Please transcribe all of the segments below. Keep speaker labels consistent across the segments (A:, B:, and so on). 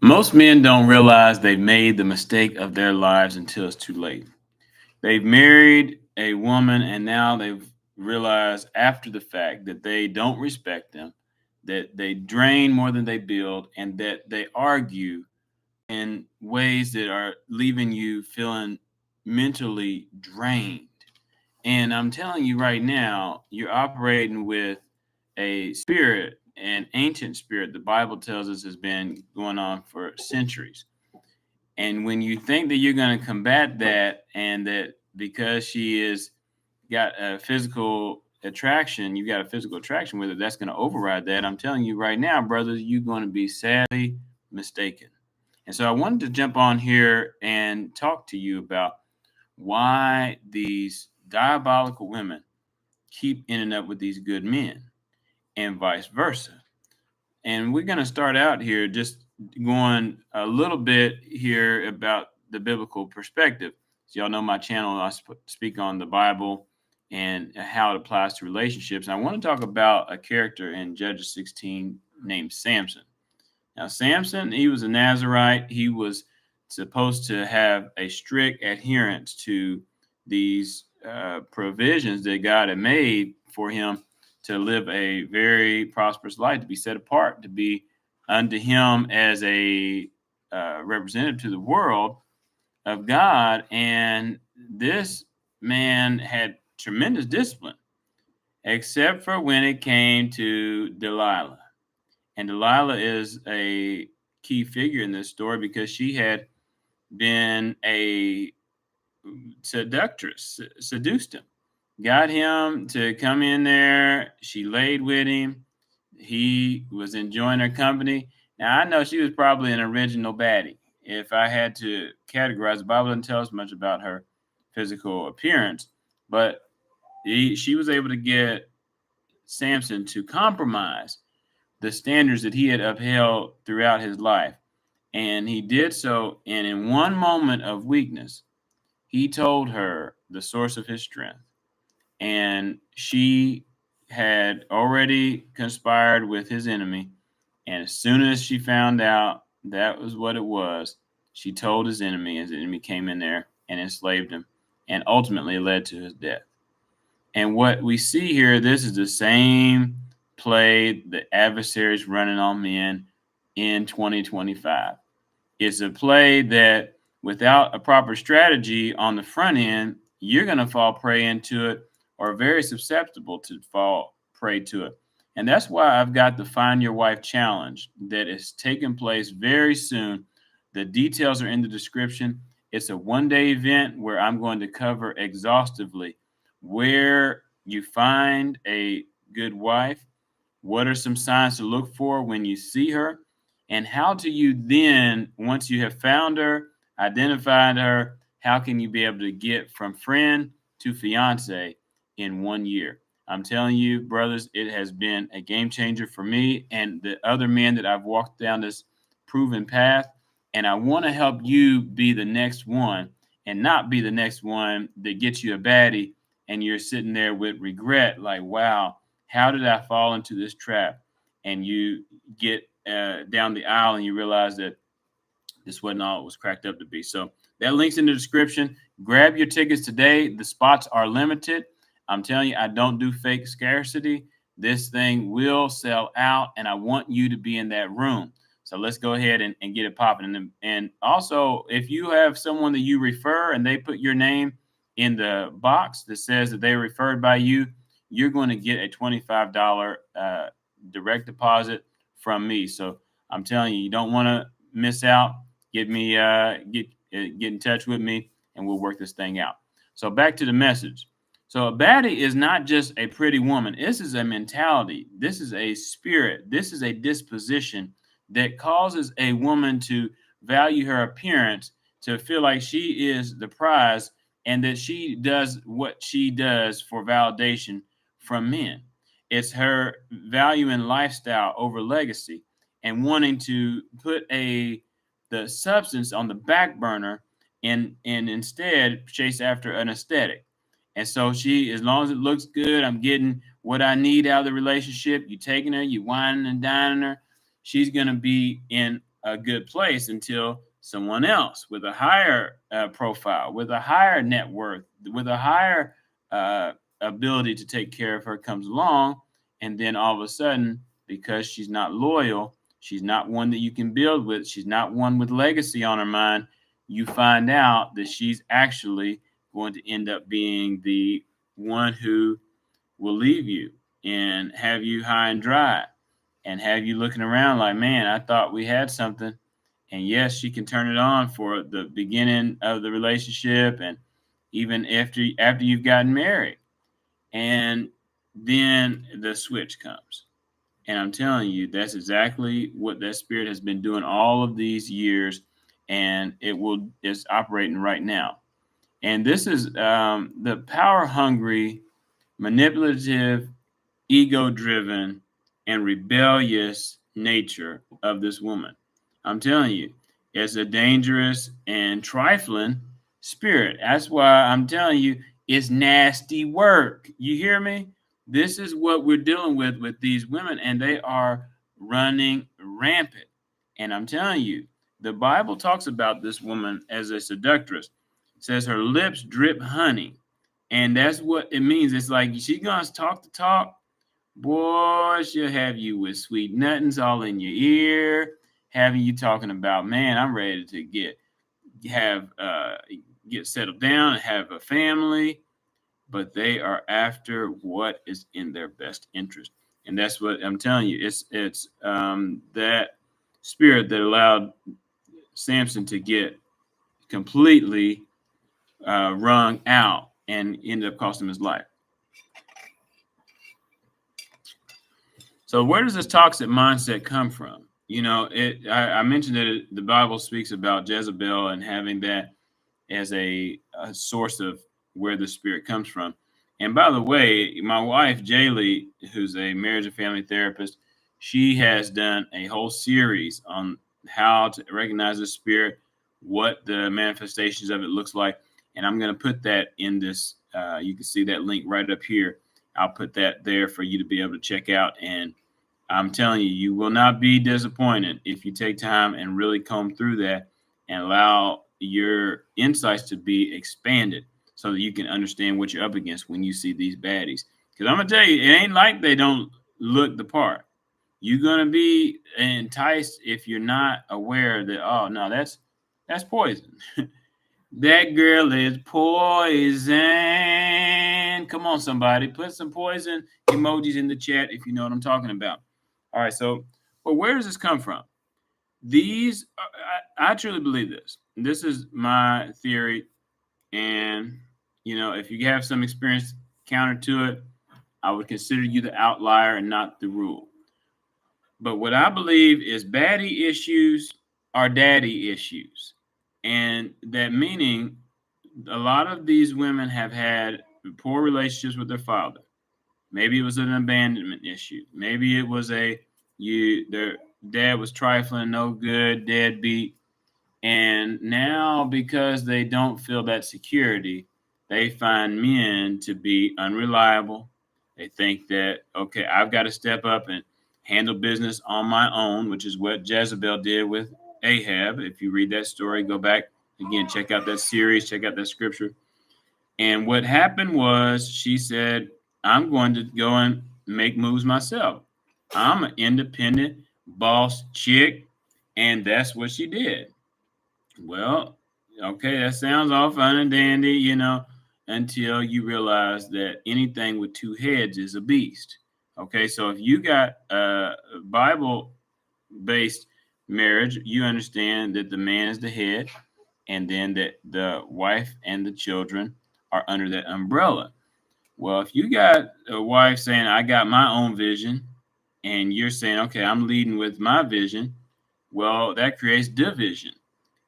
A: Most men don't realize they've made the mistake of their lives until it's too late. They've married a woman and now they've realized after the fact that they don't respect them, that they drain more than they build, and that they argue in ways that are leaving you feeling mentally drained. And I'm telling you right now, you're operating with a spirit, an ancient spirit the Bible tells us has been going on for centuries. And when you think that you're going to combat that, and that because she is got a physical attraction, you got a physical attraction with her, that's going to override that. I'm telling you right now, brothers, you're going to be sadly mistaken. And so I wanted to jump on here and talk to you about why these diabolical women keep ending up with these good men and vice versa. And we're going to start out here just going a little bit here about the biblical perspective. So y'all know my channel, I speak on the Bible and how it applies to relationships. And I want to talk about a character in Judges 16 named Samson. Now, Samson, he was a Nazarite. He was supposed to have a strict adherence to these provisions that God had made for him to live a very prosperous life, to be set apart, to be unto him as a representative to the world of God. And this man had tremendous discipline, except for when it came to Delilah. And Delilah is a key figure in this story because she had been a seductress, seduced him, got him to come in there. She laid with him. He was enjoying her company. Now, I know she was probably an original baddie. If I had to categorize, the Bible doesn't tell us much about her physical appearance, but she was able to get Samson to compromise the standards that he had upheld throughout his life. And he did so, and in one moment of weakness, he told her the source of his strength. And she had already conspired with his enemy. And as soon as she found out that was what it was, she told his enemy. His enemy came in there and enslaved him, and ultimately led to his death. And what we see here, this is the same play the adversaries running on men in 2025. It's a play that without a proper strategy on the front end, you're going to fall prey into it, or very susceptible to fall prey to it. And that's why I've got the Find Your Wife challenge that is taking place very soon. The details are in the description. It's a 1-day event where I'm going to cover exhaustively where you find a good wife, what are some signs to look for when you see her, and how do you then, once you have found her, identified her, how can you be able to get from friend to fiance in 1 year? I'm telling you, brothers, it has been a game changer for me and the other men that I've walked down this proven path. And I want to help you be the next one, and not be the next one that gets you a baddie and you're sitting there with regret, like, wow, how did I fall into this trap? And you get down the aisle and you realize that this wasn't all it was cracked up to be. So that link's in the description. Grab your tickets today. The spots are limited. I'm telling you, I don't do fake scarcity. This thing will sell out, and I want you to be in that room. So let's go ahead and get it popping. And also, if you have someone that you refer and they put your name in the box that says that they were referred by you, you're going to get a $25 direct deposit from me. So I'm telling you, you don't want to miss out. Get me get in touch with me, and we'll work this thing out. So back to the message. So a baddie is not just a pretty woman. This is a mentality. This is a spirit. This is a disposition that causes a woman to value her appearance, to feel like she is the prize, and that she does what she does for validation from men. It's her value in lifestyle over legacy, and wanting to put the substance on the back burner, and instead chase after an aesthetic. And so she, as long as it looks good, I'm getting what I need out of the relationship. You taking her, you whining and dining her. She's gonna be in a good place until someone else with a higher profile, with a higher net worth, with a higher uh, ability to take care of her comes along. And then all of a sudden, because she's not loyal, she's not one that you can build with, she's not one with legacy on her mind, you find out that she's actually going to end up being the one who will leave you and have you high and dry and have you looking around like, man, I thought we had something. And yes, she can turn it on for the beginning of the relationship and even after you've gotten married. And then the switch comes. And I'm telling you, that's exactly what that spirit has been doing all of these years, and it's operating right now. And this is the power hungry, manipulative, ego driven, and rebellious nature of this woman. I'm telling you, it's a dangerous and trifling spirit. That's why I'm telling you, it's nasty work. You hear me? This is what we're dealing with these women, and they are running rampant. And I'm telling you, the Bible talks about this woman as a seductress. It says her lips drip honey. And that's what it means. It's like she's gonna talk the talk. Boy, she'll have you with sweet nothings all in your ear, having you talking about, man, I'm ready to have get settled down and have a family, but they are after what is in their best interest. And that's what I'm telling you. It's that spirit that allowed Samson to get completely wrung out and ended up costing him his life. So where does this toxic mindset come from? You know, I mentioned that the Bible speaks about Jezebel and having that as a source of where the spirit comes from. And by the way, my wife Jaylee, who's a marriage and family therapist, she has done a whole series on how to recognize the spirit, what the manifestations of it looks like. And I'm going to put that in this. You can see that link right up here. I'll put that there for you to be able to check out. And I'm telling you, you will not be disappointed if you take time and really comb through that and allow your insights to be expanded so that you can understand what you're up against when you see these baddies. Because I'm going to tell you, it ain't like they don't look the part. You're going to be enticed if you're not aware that, oh, no, that's poison. That girl is poison. Come on, somebody. Put some poison emojis in the chat if you know what I'm talking about. All right, so, but where does this come from? I truly believe this. This is my theory. And, you know, if you have some experience counter to it, I would consider you the outlier and not the rule. But what I believe is baddie issues are daddy issues. And that meaning a lot of these women have had poor relationships with their father. Maybe it was an abandonment issue. Maybe it was their dad was trifling, no good, deadbeat. And now because they don't feel that security, they find men to be unreliable. They think that, okay, I've got to step up and handle business on my own, which is what Jezebel did with Ahab. If you read that story, go back again, check out that series, check out that scripture. And what happened was she said, I'm going to go and make moves myself. I'm an independent boss chick. And that's what she did. Well, okay, that sounds all fun and dandy, you know, until you realize that anything with two heads is a beast. Okay, so if you got a Bible based marriage, you understand that the man is the head and then that the wife and the children are under that umbrella. Well, if you got a wife saying, I got my own vision, and you're saying, okay, I'm leading with my vision, well, that creates division.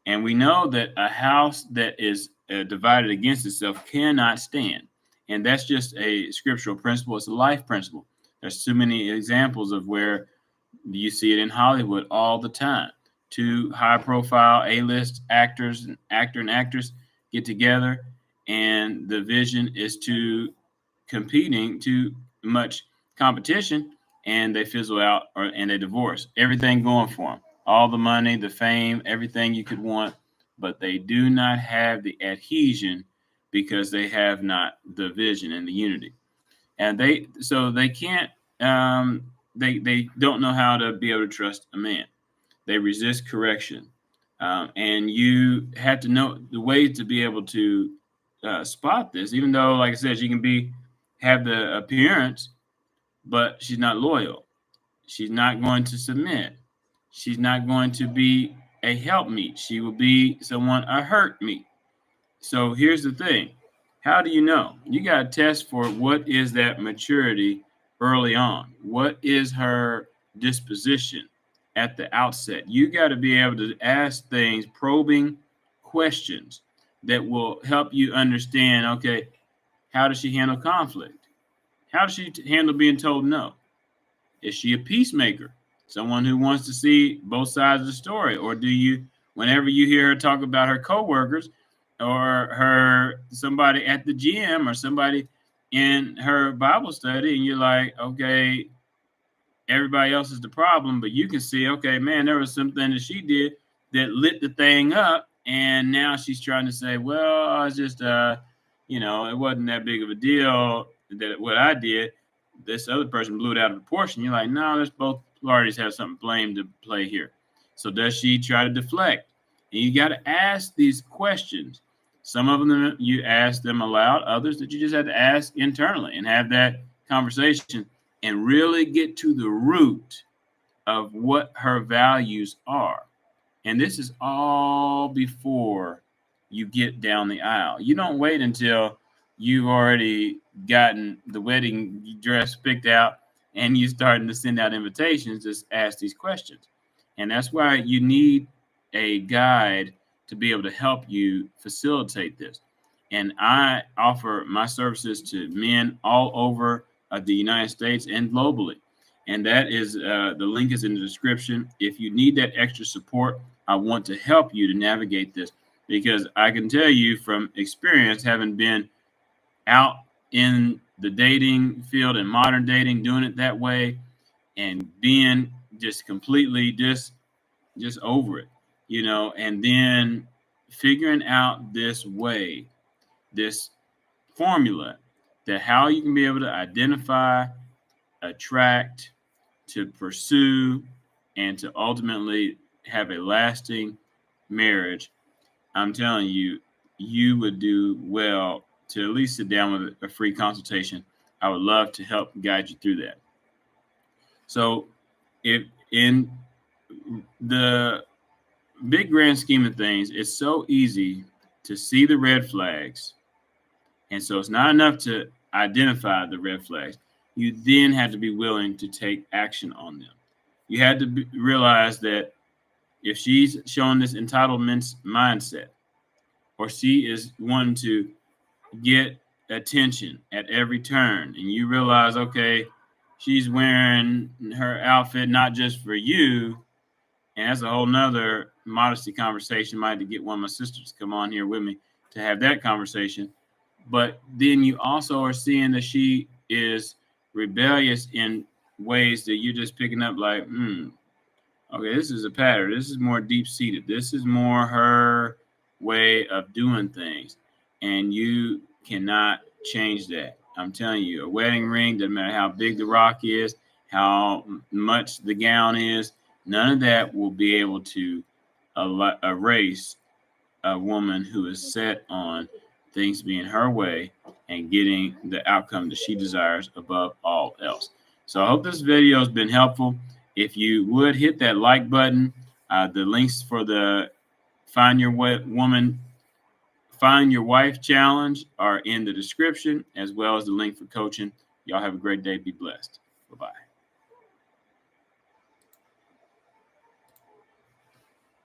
A: And we know that a house that is divided against itself cannot stand. And that's just a scriptural principle. It's a life principle. There's too many examples of where you see it in Hollywood all the time. Two high profile A-list actors and actress get together, and the vision is too competing, too much competition, and they fizzle out and they divorce. Everything going for them. all the money, the fame, everything you could want, but they do not have the adhesion because they have not the vision and the unity. And they can't they don't know how to be able to trust a man. They resist correction. And you have to know the way to be able to spot this, even though, like I said, she can have the appearance, but she's not loyal. She's not going to submit. She's not going to be a helpmeet. She will be someone a hurt me. So here's the thing. How do you know? You got to test for what is that maturity early on. What is her disposition at the outset? You got to be able to ask things, probing questions that will help you understand, okay, how does she handle conflict? How does she handle being told no? Is she a peacemaker? Someone who wants to see both sides of the story? Or do you, whenever you hear her talk about her coworkers or somebody at the gym or somebody in her Bible study, and you're like, okay, everybody else is the problem, but you can see, okay, man, there was something that she did that lit the thing up, and now she's trying to say, well, it's just, it wasn't that big of a deal that what I did. This other person blew it out of proportion. You're like, no, let's both parties have something blame to play here. So does she try to deflect? And you got to ask these questions. Some of them you ask them aloud, others that you just have to ask internally and have that conversation and really get to the root of what her values are. And this is all before you get down the aisle. You don't wait until you've already gotten the wedding dress picked out and you starting to send out invitations. Just ask these questions. And that's why you need a guide to be able to help you facilitate this. And I offer my services to men all over the United States and globally. And that is the link is in the description. If you need that extra support, I want to help you to navigate this, because I can tell you from experience, having been out in the dating field and modern dating, doing it that way and being just completely just over it, and then figuring out this way, this formula, that how you can be able to identify, attract, to pursue, and to ultimately have a lasting marriage. I'm telling you, you would do well to at least sit down with a free consultation. I would love to help guide you through that. So if in the big grand scheme of things, it's so easy to see the red flags. And so it's not enough to identify the red flags. You then have to be willing to take action on them. You had to realize that if she's showing this entitlement mindset, or she is wanting to get attention at every turn, and you realize, okay, she's wearing her outfit not just for you, and that's a whole nother modesty conversation. Might have to get one of my sisters to come on here with me to have that conversation. But then you also are seeing that she is rebellious in ways that you're just picking up like, okay, this is a pattern. This is more deep seated. This is more her way of doing things. And you cannot change that. I'm telling you, a wedding ring, doesn't matter how big the rock is, how much the gown is, none of that will be able to erase a woman who is set on things being her way and getting the outcome that she desires above all else. So I hope this video has been helpful. If you would hit that like button, the links for the Find Your Woman, Find Your Wife challenge are in the description, as well as the link for coaching. Y'all have a great day. Be blessed. Bye-bye.